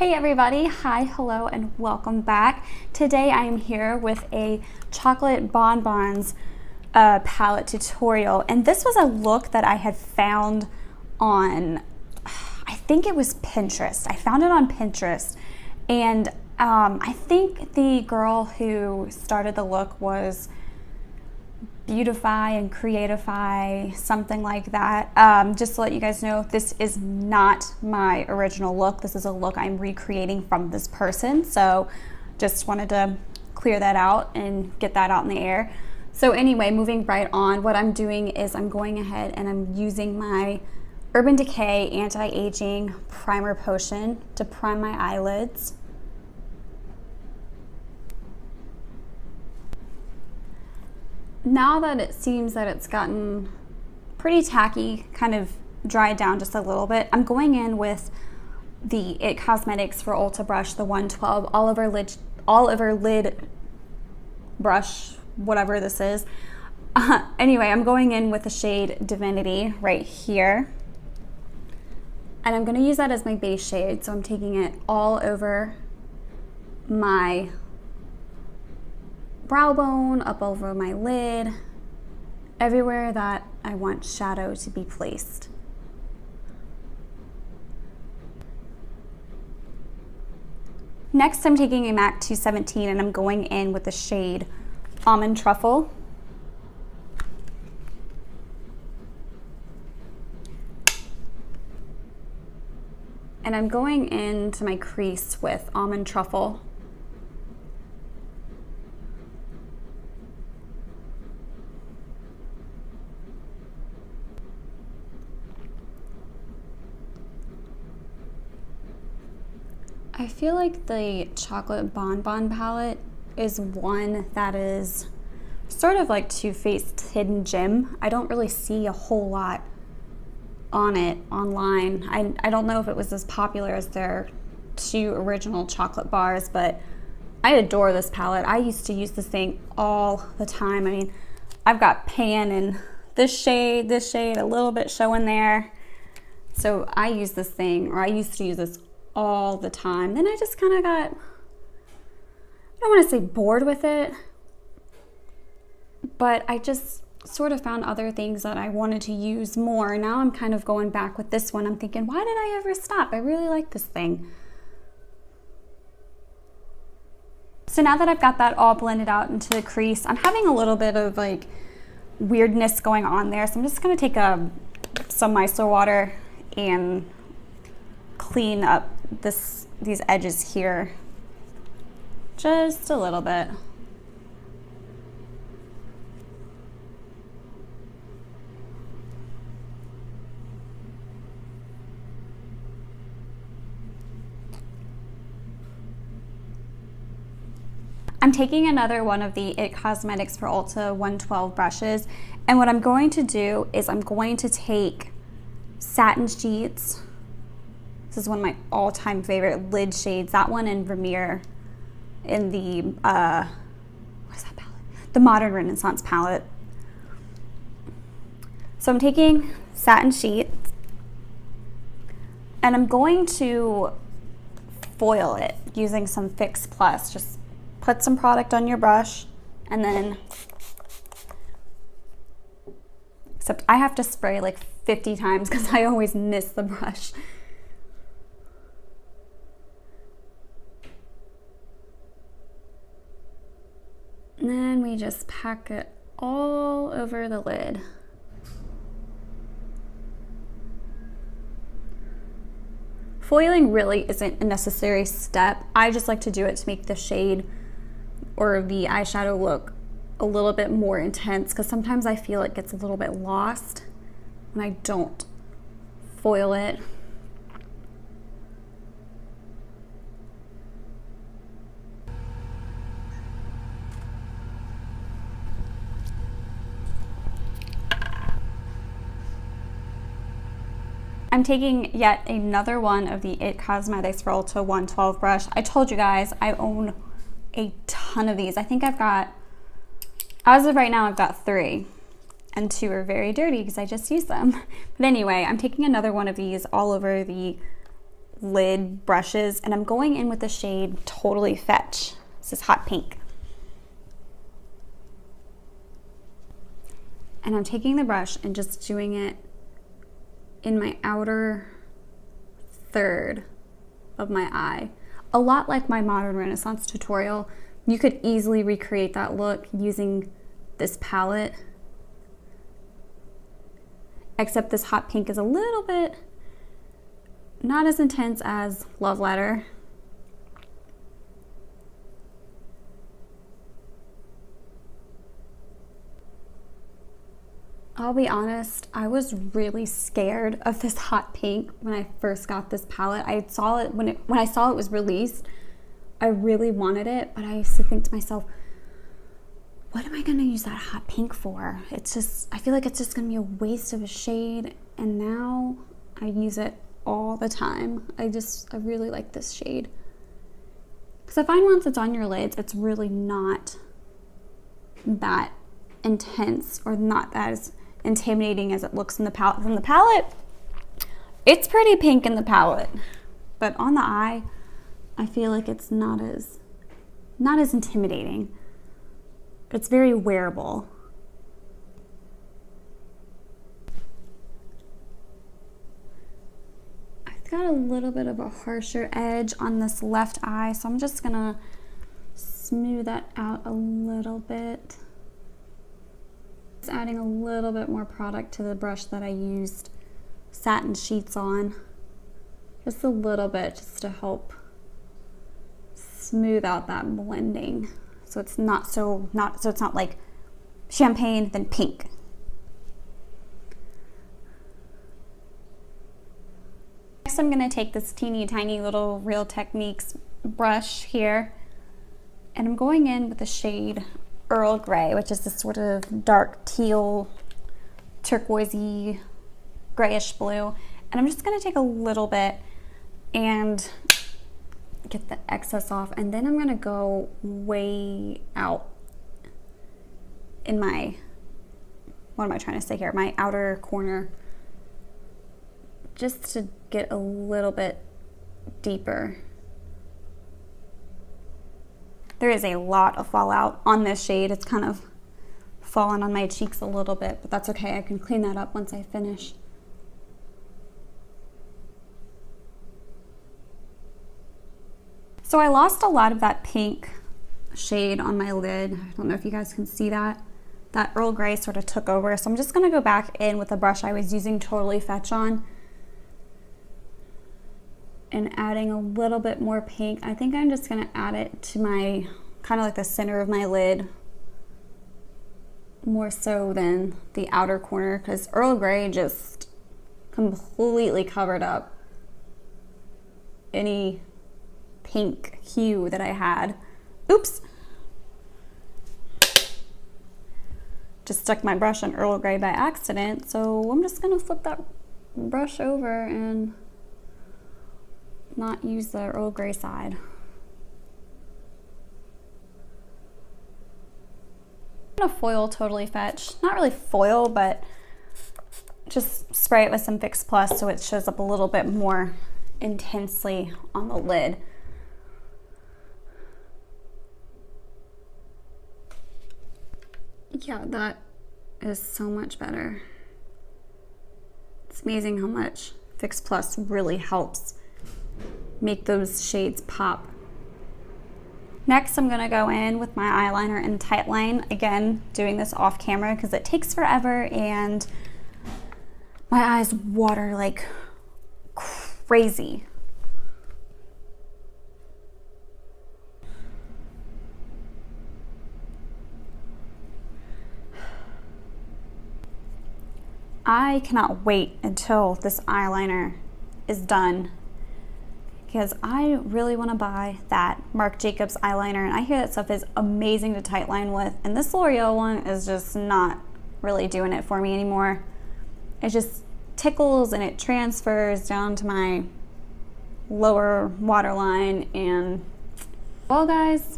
Hey everybody, hi, hello, and welcome back. Today I am here with a chocolate bonbons palette tutorial, and this was a look that I had found on, I think it was Pinterest. I found it on Pinterest, and I think the girl who started the look was Beautify and Creatify, something like that. Just to let you guys know, this is not my original look. This is a look I'm recreating from this person. So just wanted to clear that out and get that out in the air. So anyway, moving right on, what I'm doing is I'm going ahead and I'm using my Urban Decay Anti-Aging Primer Potion to prime my eyelids. Now that it seems that it's gotten pretty tacky, kind of dried down just a little bit, I'm going in with the IT Cosmetics for Ulta brush, the 112 all over lid brush, whatever this is. Anyway, I'm going in with the shade Divinity right here. And I'm going to use that as my base shade, so I'm taking it all over my brow bone, up over my lid, everywhere that I want shadow to be placed. Next, I'm taking a MAC 217 and I'm going in with the shade Almond Truffle. And I'm going into my crease with Almond Truffle. I feel like the chocolate bonbon palette is one that is sort of like Too Faced hidden gem. I don't really see a whole lot on it online. I don't know if it was as popular as their two original chocolate bars, but I adore this palette. I used to use this thing all the time. I mean, I've got pan and this shade, a little bit showing there. So I use this thing, or I used to use this all the time. Then I just kind of got, I don't want to say bored with it, but I just sort of found other things that I wanted to use more. Now I'm kind of going back with this one. I'm thinking, why did I ever stop? I really like this thing. So now that I've got that all blended out into the crease, I'm having a little bit of like weirdness going on there. So I'm just going to take some micellar water and clean up these edges here just a little bit. I'm taking another one of the IT Cosmetics for Ulta 112 brushes, and what I'm going to do is I'm going to take Satin Sheets. This is one of my all-time favorite lid shades. That one in Vermeer in the, what is that palette? The Modern Renaissance palette. So I'm taking Satin Sheets and I'm going to foil it using some Fix Plus. Just put some product on your brush and then, except I have to spray like 50 times because I always miss the brush. And then we just pack it all over the lid. Foiling really isn't a necessary step. I just like to do it to make the shade or the eyeshadow look a little bit more intense, because sometimes I feel it gets a little bit lost when I don't foil it. I'm taking yet another one of the IT Cosmetics for Ulta 112 brush. I told you guys I own a ton of these. I think I've got, as of right now, I've got 3. And 2 are very dirty because I just used them. But anyway, I'm taking another one of these all over the lid brushes, and I'm going in with the shade Totally Fetch. This is hot pink. And I'm taking the brush and just doing it in my outer third of my eye. A lot like my Modern Renaissance tutorial, you could easily recreate that look using this palette. Except this hot pink is a little bit not as intense as Love Letter. I'll be honest, I was really scared of this hot pink when I first got this palette. I saw it when I saw it was released. I really wanted it, but I used to think to myself, what am I gonna use that hot pink for? It's just, I feel like it's just gonna be a waste of a shade, and now I use it all the time. I really like this shade. Because I find once it's on your lids, it's really not that intense or not as intimidating as it looks in the palette. From the palette, it's pretty pink in the palette, but on the eye, I feel like it's not as intimidating. It's very wearable. I've got a little bit of a harsher edge on this left eye, so I'm just gonna smooth that out a little bit. Just adding a little bit more product to the brush that I used Satin Sheets on. Just a little bit, just to help smooth out that blending. So it's not like champagne then pink. Next I'm gonna take this teeny tiny little Real Techniques brush here, and I'm going in with the shade Earl Grey, which is this sort of dark teal, turquoisey, grayish blue. And I'm just gonna take a little bit and get the excess off, and then I'm gonna go way out in my, what am I trying to say here? My outer corner, just to get a little bit deeper. There is a lot of fallout on this shade. It's kind of fallen on my cheeks a little bit, but that's okay. I can clean that up once I finish. So I lost a lot of that pink shade on my lid. I don't know if you guys can see that. That Earl Grey sort of took over. So I'm just gonna go back in with the brush I was using Totally Fetch on and adding a little bit more pink. I think I'm just gonna add it to my, kind of like the center of my lid, more so than the outer corner, because Earl Grey just completely covered up any pink hue that I had. Oops. Just stuck my brush on Earl Grey by accident, so I'm just gonna flip that brush over and not use the Earl Grey side. I'm gonna foil Totally Fetch. Not really foil, but just spray it with some Fix Plus so it shows up a little bit more intensely on the lid. Yeah, that is so much better. It's amazing how much Fix Plus really helps make those shades pop. Next, I'm gonna go in with my eyeliner in Tightline. Again, doing this off camera because it takes forever and my eyes water like crazy. I cannot wait until this eyeliner is done because I really want to buy that Marc Jacobs eyeliner, and I hear that stuff is amazing to tightline with, and this L'Oreal one is just not really doing it for me anymore. It just tickles and it transfers down to my lower waterline, and well guys,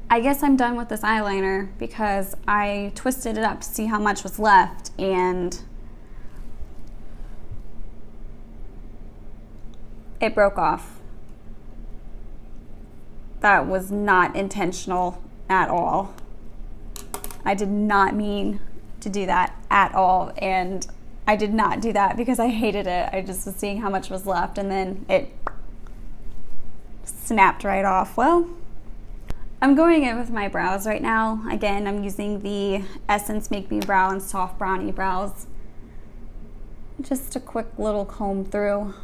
I guess I'm done with this eyeliner because I twisted it up to see how much was left, and It broke off. That was not intentional at all. I did not mean to do that at all, and I did not do that because I hated it. I just was seeing how much was left, and then it snapped right off. Well, I'm going in with my brows right now. Again, I'm using the Essence Make Me Brow and Soft Brownie Brows. Just a quick little comb through.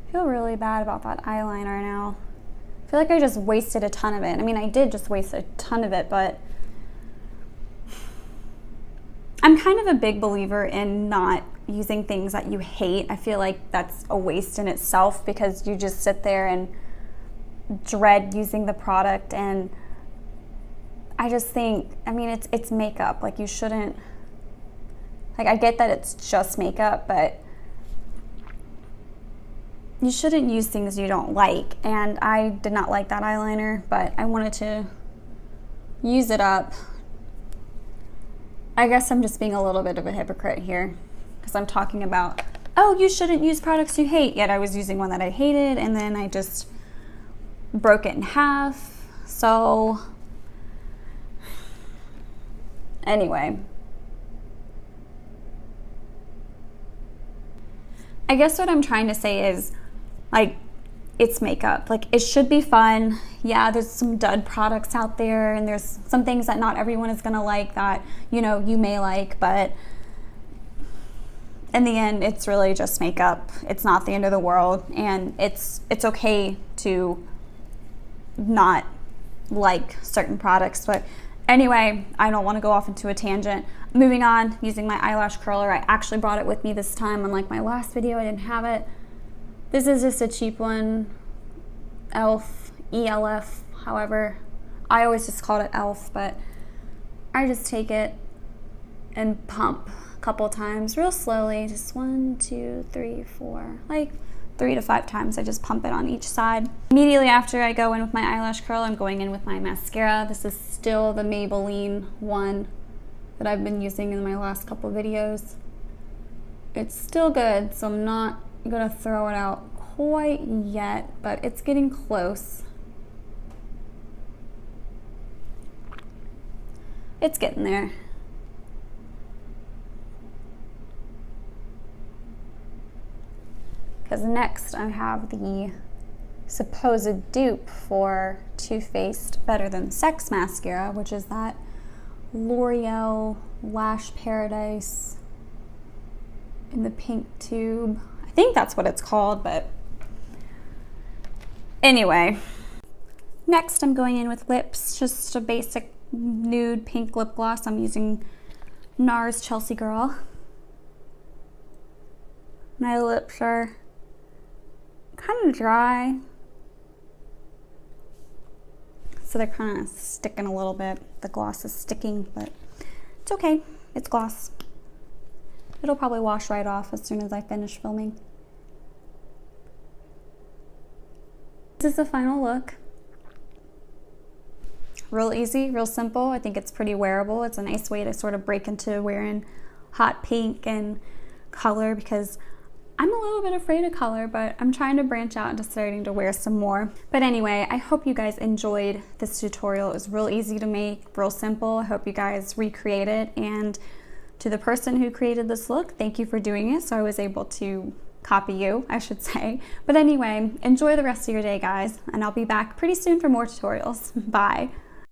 I feel really bad about that eyeliner now. I feel like I just wasted a ton of it. I mean, I did just waste a ton of it, but I'm kind of a big believer in not using things that you hate. I feel like that's a waste in itself because you just sit there and dread using the product, and I just think, I mean, it's makeup. Like, you shouldn't, like, I get that it's just makeup, but you shouldn't use things you don't like. And I did not like that eyeliner, but I wanted to use it up. I guess I'm just being a little bit of a hypocrite here because I'm talking about, oh, you shouldn't use products you hate, yet I was using one that I hated, and then I just broke it in half. So anyway, I guess what I'm trying to say is, like, it's makeup. Like, it should be fun. Yeah, there's some dud products out there, and there's some things that not everyone is gonna like that, you know, you may like, but in the end, it's really just makeup. It's not the end of the world, and it's okay to not like certain products. But anyway, I don't want to go off into a tangent. Moving on, using my eyelash curler. I actually brought it with me this time. Unlike my last video, I didn't have it. This is just a cheap one, ELF, ELF, however. I always just called it ELF, but I just take it and pump a couple times real slowly. Just 1, 2, 3, 4, like 3 to 5 times. I just pump it on each side. Immediately after I go in with my eyelash curl, I'm going in with my mascara. This is still the Maybelline one that I've been using in my last couple videos. It's still good, so I'm not gonna throw it out quite yet, but it's getting close. It's getting there. Because next I have the supposed dupe for Too Faced Better Than Sex mascara, which is that L'Oreal Lash Paradise in the pink tube. I think that's what it's called, but anyway. Next, I'm going in with lips, just a basic nude pink lip gloss. I'm using NARS Chelsea Girl. My lips are kind of dry, so they're kind of sticking a little bit. The gloss is sticking, but it's okay. It's gloss. It'll probably wash right off as soon as I finish filming. This is the final look. Real easy, real simple. I think it's pretty wearable. It's a nice way to sort of break into wearing hot pink and color, because I'm a little bit afraid of color, but I'm trying to branch out into starting to wear some more. But anyway, I hope you guys enjoyed this tutorial. It was real easy to make, real simple. I hope you guys recreate it, and to the person who created this look, thank you for doing it so I was able to copy you, I should say. But anyway, enjoy the rest of your day, guys, and I'll be back pretty soon for more tutorials. Bye.